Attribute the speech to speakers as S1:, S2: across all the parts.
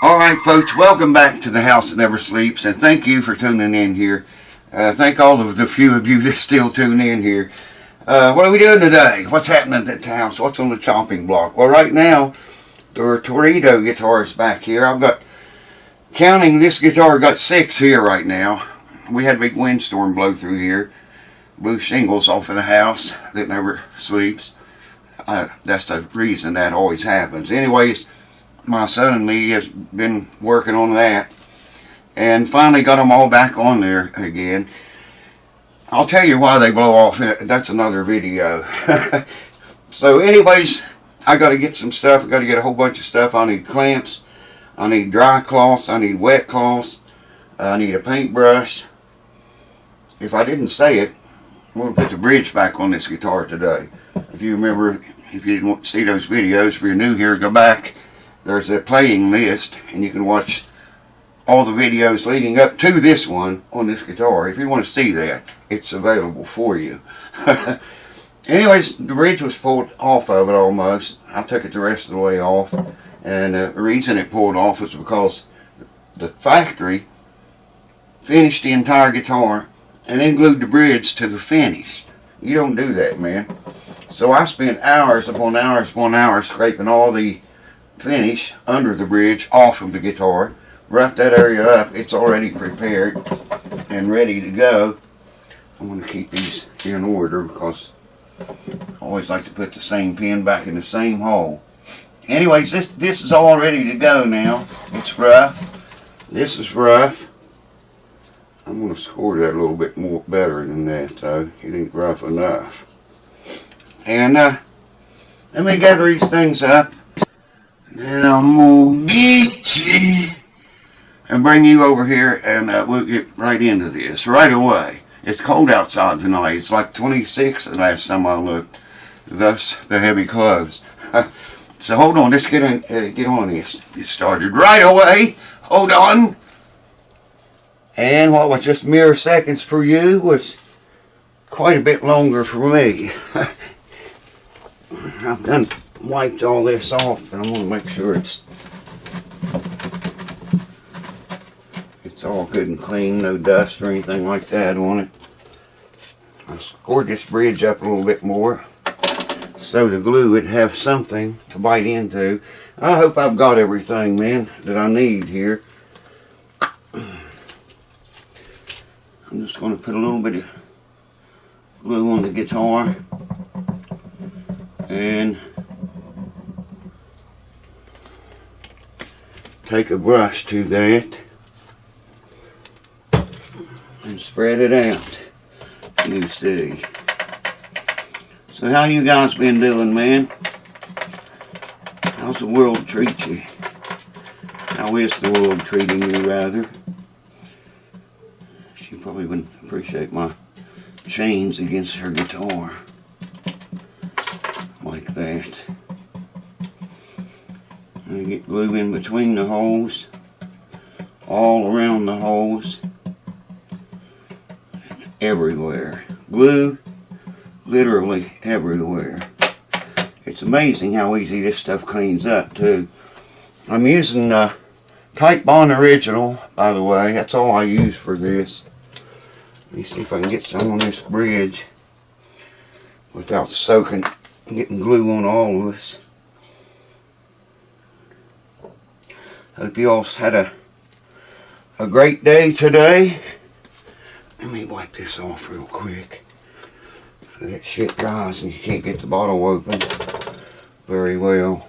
S1: Alright folks, welcome back to the house that never sleeps, and thank you for tuning in here. Thank all of the few of you that still tune in here. What are we doing today? What's happening at the house? What's on the chopping block? Well, right now, there are Toredo guitars back here. I've got, counting this guitar, got 6 here right now. We had a big windstorm blow through here. Blew shingles off of the house that never sleeps. That's the reason that always happens. Anyways, my son and me has been working on that and finally got them all back on there again. I'll tell you why they blow off. That's another video. So anyways, I got to get some stuff. I got to get a whole bunch of stuff. I need clamps, I need dry cloths, I need wet cloths, I need a paintbrush. If I didn't say it, I'm going to put the bridge back on this guitar today. If you remember, if you didn't see those videos, if you're new here, go back. There's a playing list, and you can watch all the videos leading up to this one on this guitar. If you want to see that, it's available for you. Anyways, the bridge was pulled off of it almost. I took it the rest of the way off, and the reason it pulled off was because the factory finished the entire guitar and then glued the bridge to the finish. You don't do that, man. So I spent hours upon hours upon hours scraping all the finish under the bridge off of the guitar, roughed that area up. It's already prepared and ready to go. I'm going to keep these in order because I always like to put the same pin back in the same hole. Anyways, this is all ready to go now. It's rough. This is rough. I'm going to score that a little bit more better than that though. It ain't rough enough. And let me gather these things up. Then I'm gonna get you and bring you over here, and we'll get right into this right away. It's cold outside tonight. It's like 26 the last time I looked. Thus the heavy clothes. So hold on, let's get on this. Get started right away. Hold on. And what was just mere seconds for you was quite a bit longer for me. I've done wiped all this off, and I want to make sure it's all good and clean, no dust or anything like that on it. I scored this bridge up a little bit more so the glue would have something to bite into. I hope I've got everything, man, that I need here. I'm just going to put a little bit of glue on the guitar and take a brush to that and spread it out. You see. So how you guys been doing, man? How's the world treat you? How is the world treating you, rather? She probably wouldn't appreciate my chains against her guitar like that. And get glue in between the holes, all around the holes, everywhere. Glue literally everywhere. It's amazing how easy this stuff cleans up too. I'm using Type Bond Original, by the way. That's all I use for this. Let me see if I can get some on this bridge without soaking, getting glue on all of this. Hope you all had a great day today. Let me wipe this off real quick so that shit dries and you can't get the bottle open very well.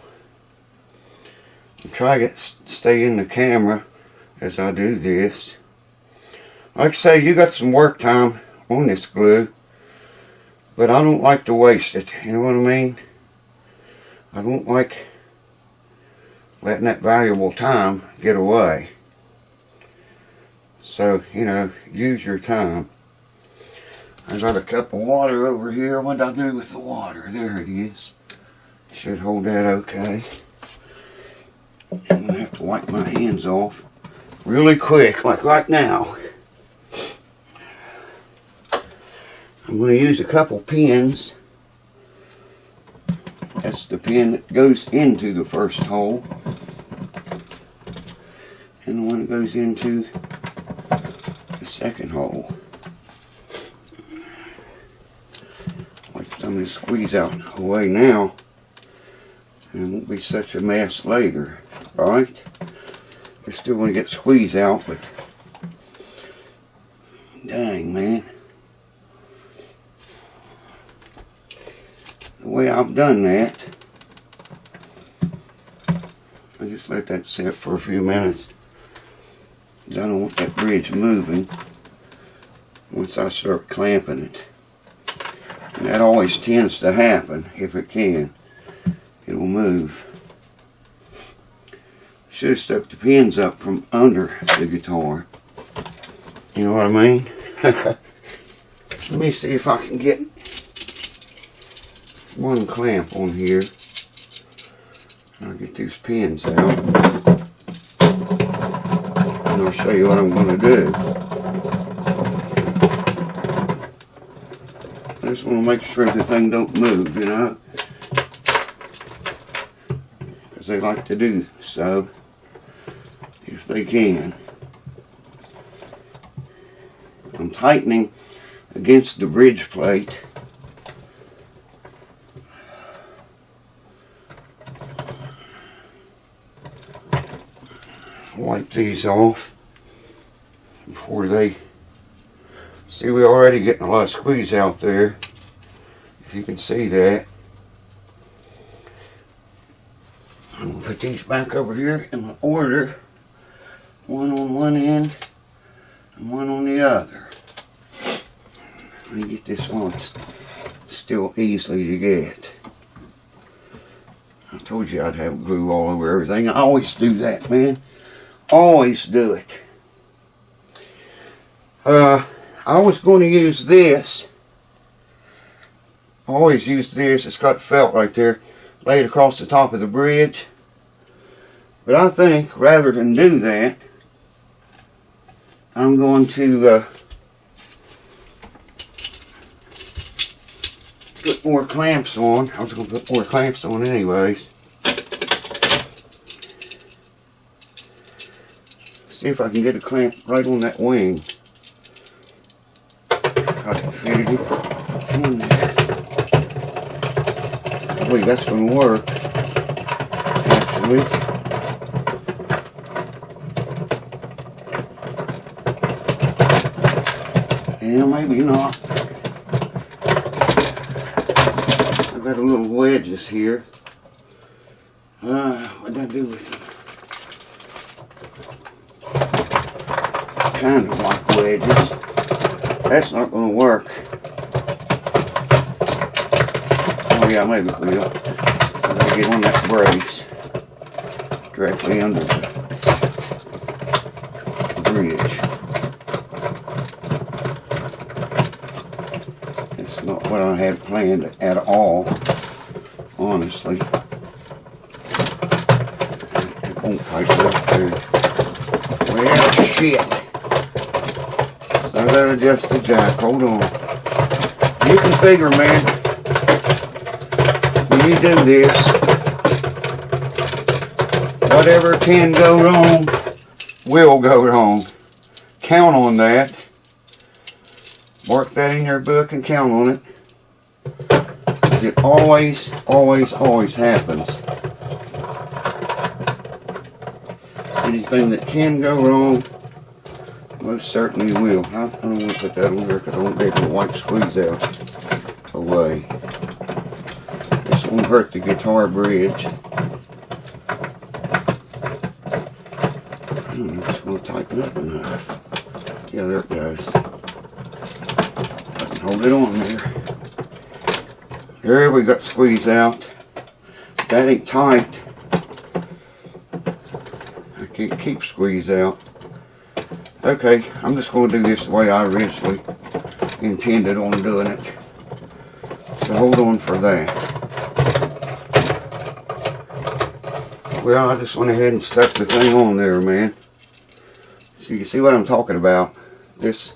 S1: And try to stay in the camera as I do this. Like I say, you got some work time on this glue, but I don't like to waste it. You know what I mean? I don't like letting that valuable time get away. So, you know, use your time. I got a cup of water over here. What did I do with the water? There it is. Should hold that okay. I'm going to have to wipe my hands off really quick, like right now. I'm going to use a couple pins. That's the pin that goes into the first hole. one that goes into the second hole. Like some of this squeeze out away now, and it won't be such a mess later, right? You're still going to get squeeze out, but dang, man. The way I've done that, I just let that sit for a few minutes. I don't want that bridge moving once I start clamping it. And that always tends to happen if it can. It'll move. Should have stuck the pins up from under the guitar. You know what I mean? Let me see if I can get one clamp on here. I'll get these pins out. And I'll show you what I'm going to do. I just want to make sure the thing don't move, you know. Because they like to do so. If they can. I'm tightening against the bridge plate. Wipe these off before they... See, we're already getting a lot of squeeze out there, if you can see that. I'm going to put these back over here in my order. One on one end and one on the other. Let me get this one. It's still easily to get. I told you I'd have glue all over everything. I always do that, man. Always do it. I was going to use this. I always use this. It's got felt right there. Lay it across the top of the bridge. But I think rather than do that, I'm going to put more clamps on. I was going to put more clamps on anyways. See if I can get a clamp right on that wing. I can fit it in there. I believe that's going to work, actually. Yeah, maybe not. I've got a little wedges here. What did I do with them? Kind of like wedges. That's not going to work. Oh yeah, maybe it will. I gotta get on that brace directly under the bridge. It's not what I had planned at all, honestly. It won't tighten up there. Well, shit. So I gotta adjust the jack. Hold on. You can figure, man, when you do this, whatever can go wrong will go wrong. Count on that. Work that in your book and count on it. It always, always, always happens. Anything that can go wrong most certainly will. I don't want to put that on there because I won't be able to wipe squeeze out away. This won't hurt the guitar bridge. I don't know if it's going to tighten up enough. Yeah, there it goes. I can hold it on there. There we got squeeze out. That ain't tight. I can't keep squeeze out. Okay, I'm just going to do this the way I originally intended on doing it. So hold on for that. Well, I just went ahead and stuck the thing on there, man. So you can see what I'm talking about. This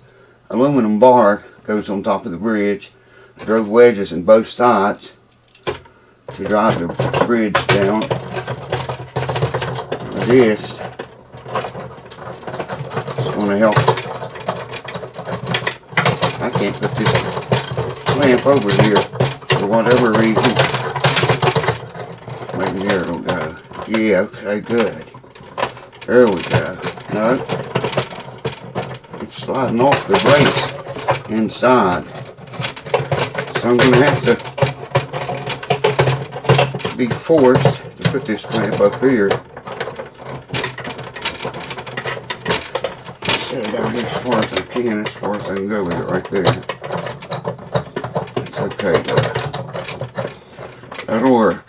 S1: aluminum bar goes on top of the bridge. I drove wedges in both sides to drive the bridge down. This going to help. I can't put this clamp over here for whatever reason. Maybe there it'll go. Yeah, okay, good. There we go. No, it's sliding off the brace inside. So I'm going to have to be forced to put this clamp up here. Set it down here as far as I can, as far as I can go with it right there. That's okay though. That'll work.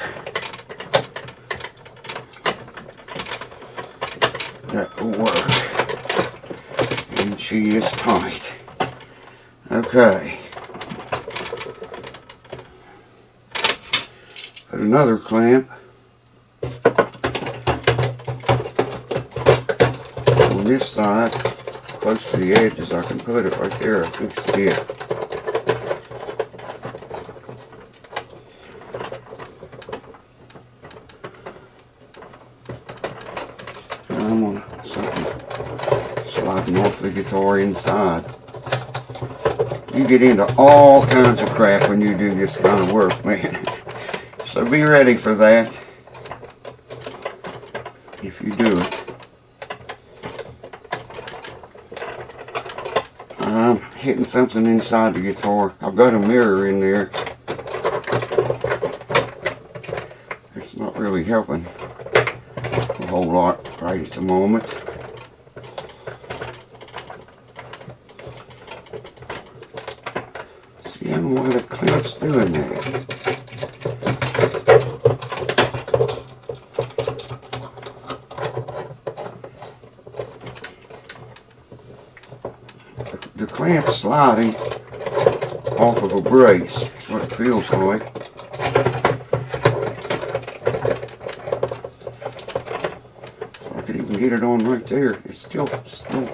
S1: That will work. And she is tight. Okay. Put another clamp on this side, close to the edges. I can put it right there. I think it's it. And I'm on something sliding off the guitar inside. You get into all kinds of crap when you do this kind of work, man. So be ready for that if you do it. I'm hitting something inside the guitar. I've got a mirror in there. It's not really helping a whole lot right at the moment. See, I don't know why the clamp's doing that. The clamp sliding off of a brace. That's what it feels like. I could even get it on right there. It's still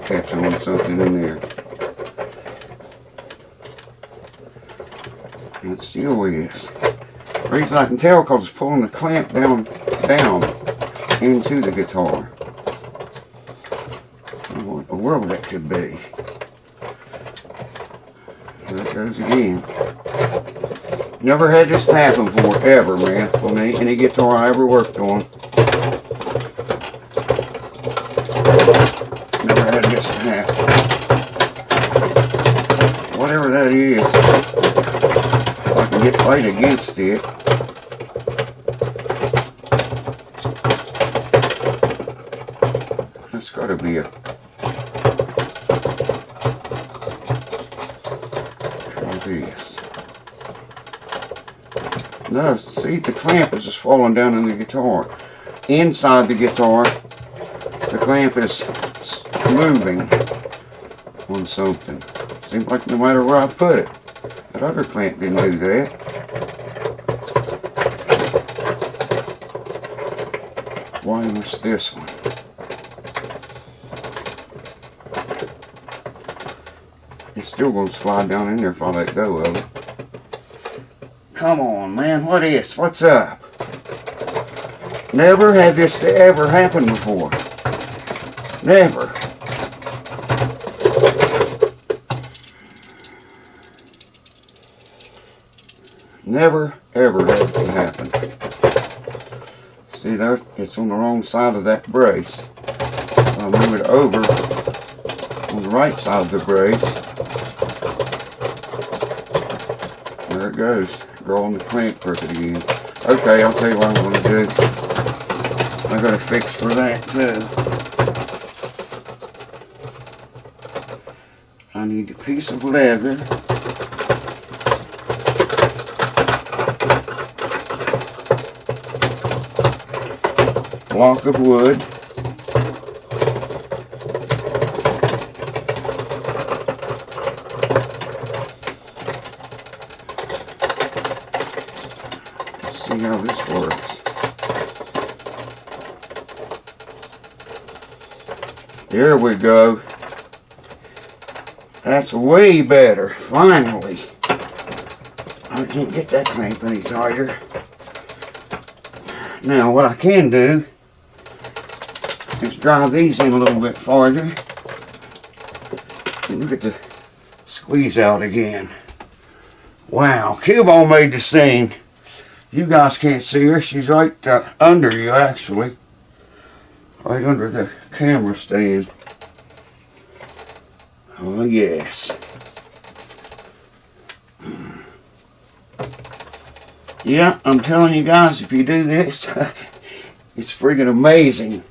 S1: catching on something in there. And it still is. The reason I can tell because it's pulling the clamp down into the guitar. I don't know what in the world that could be. There it goes again. Never had this happen before, ever, man, on any guitar I ever worked on. Never had this happen. Whatever that is, if I can get right against it. That's got to be a... This. No, see, the clamp is just falling down in the guitar. Inside the guitar, the clamp is moving on something. Seems like no matter where I put it. That other clamp didn't do that. Why must this one? It's still going to slide down in there if I let go of it. Come on, man. What is? What's up? Never had this to ever happen before. Never. Never, ever had it to happen. See there? It's on the wrong side of that brace. I'll move it over on the right side of the brace. There it goes. Rolling the clamp crooked again. Okay, I'll tell you what I'm going to do. I got a fix for that too. I need a piece of leather. Block of wood. See how this works. There we go. That's way better. Finally. I can't get that clamp any tighter. Now what I can do is drive these in a little bit farther. Look at the squeeze out again. Wow, Cue Ball made the scene. You guys can't see her. She's right under you, actually. Right under the camera stand. Oh, yes. Yeah, I'm telling you guys, if you do this, it's friggin' amazing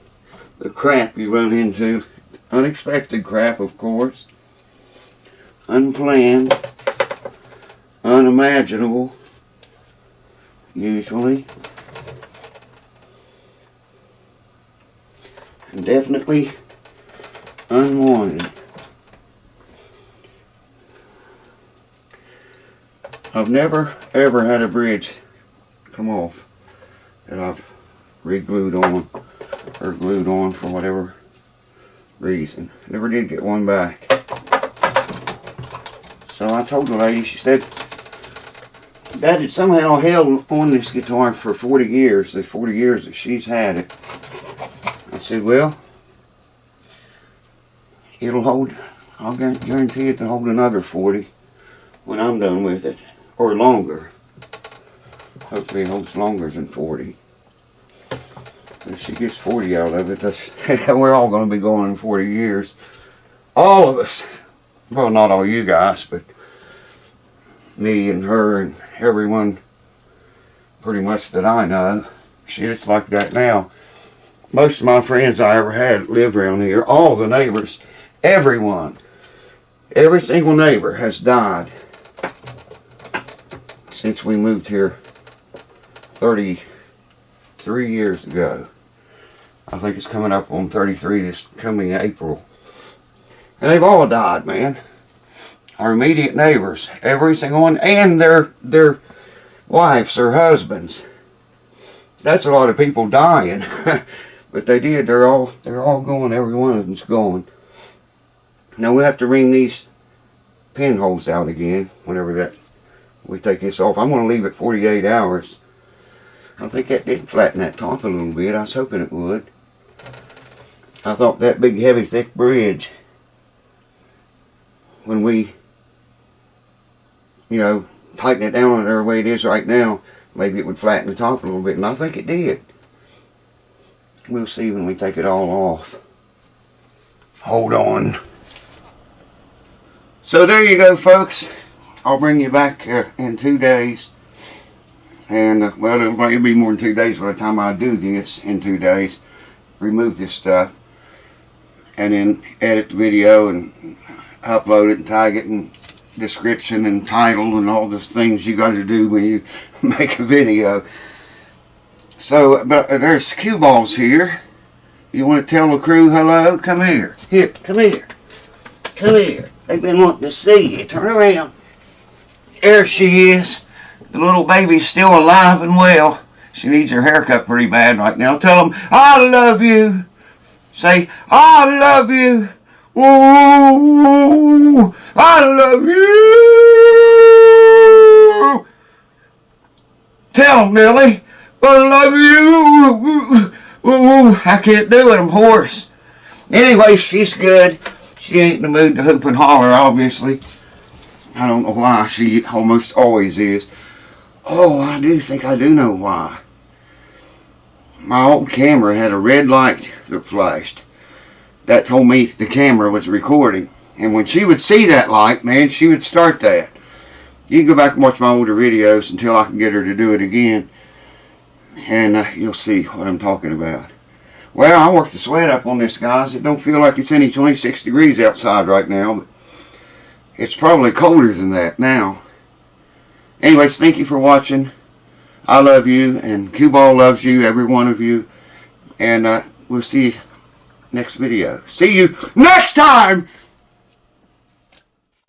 S1: the crap you run into. Unexpected crap, of course. Unplanned. Unimaginable. Usually. And definitely unwanted. I've never ever had a bridge come off that I've re-glued on or glued on for whatever reason. Never did get one back. So I told the lady, she said that had somehow held on this guitar for 40 years, the 40 years that she's had it. I said, well, it'll hold, I'll guarantee it to hold another 40 when I'm done with it. Or longer. Hopefully it holds longer than 40. If she gets 40 out of it, that's we're all going to be going in 40 years. All of us. Well, not all you guys, but me and her and everyone pretty much that I know. Shit, it's like that now. Most of my friends I ever had live around here. All the neighbors. Everyone. Every single neighbor has died since we moved here 33 years ago. I think it's coming up on 33 this coming April. And they've all died, man. Our immediate neighbors, every single one, and their wives or husbands. That's a lot of people dying. But they did, they're all going, every one of them's going. Now we have to wring these pinholes out again whenever we take this off. I'm going to leave it 48 hours. I think that did flatten that top a little bit. I was hoping it would. I thought that big, heavy, thick bridge, when we, tighten it down the way it is right now, maybe it would flatten the top a little bit. And I think it did. We'll see when we take it all off. Hold on. So there you go, folks. I'll bring you back in 2 days. And, well, it'll be more than 2 days by the time I do this in 2 days. Remove this stuff. And then edit the video and upload it and tag it and description and title and all those things you got to do when you make a video. So, but there's Cue Balls here. You want to tell the crew hello? Come here. Here, come here. Come here. They've been wanting to see you. Turn around. There she is. The little baby's still alive and well. She needs her haircut pretty bad right now. Tell them, I love you. Say, I love you. Ooh, I love you. Tell them, Nelly, I love you. Ooh, I can't do it. I'm hoarse. Anyway, she's good. She ain't in the mood to hoop and holler, obviously. I don't know why. She almost always is. Oh, I do think I do know why. My old camera had a red light that flashed. That told me the camera was recording. And when she would see that light, man, she would start that. You can go back and watch my older videos until I can get her to do it again. And you'll see what I'm talking about. Well, I worked the sweat up on this, guys. It don't feel like it's any 26 degrees outside right now. But it's probably colder than that now. Anyways, thank you for watching. I love you, and Cue Ball loves you, every one of you. And we'll see you next video. See you next time!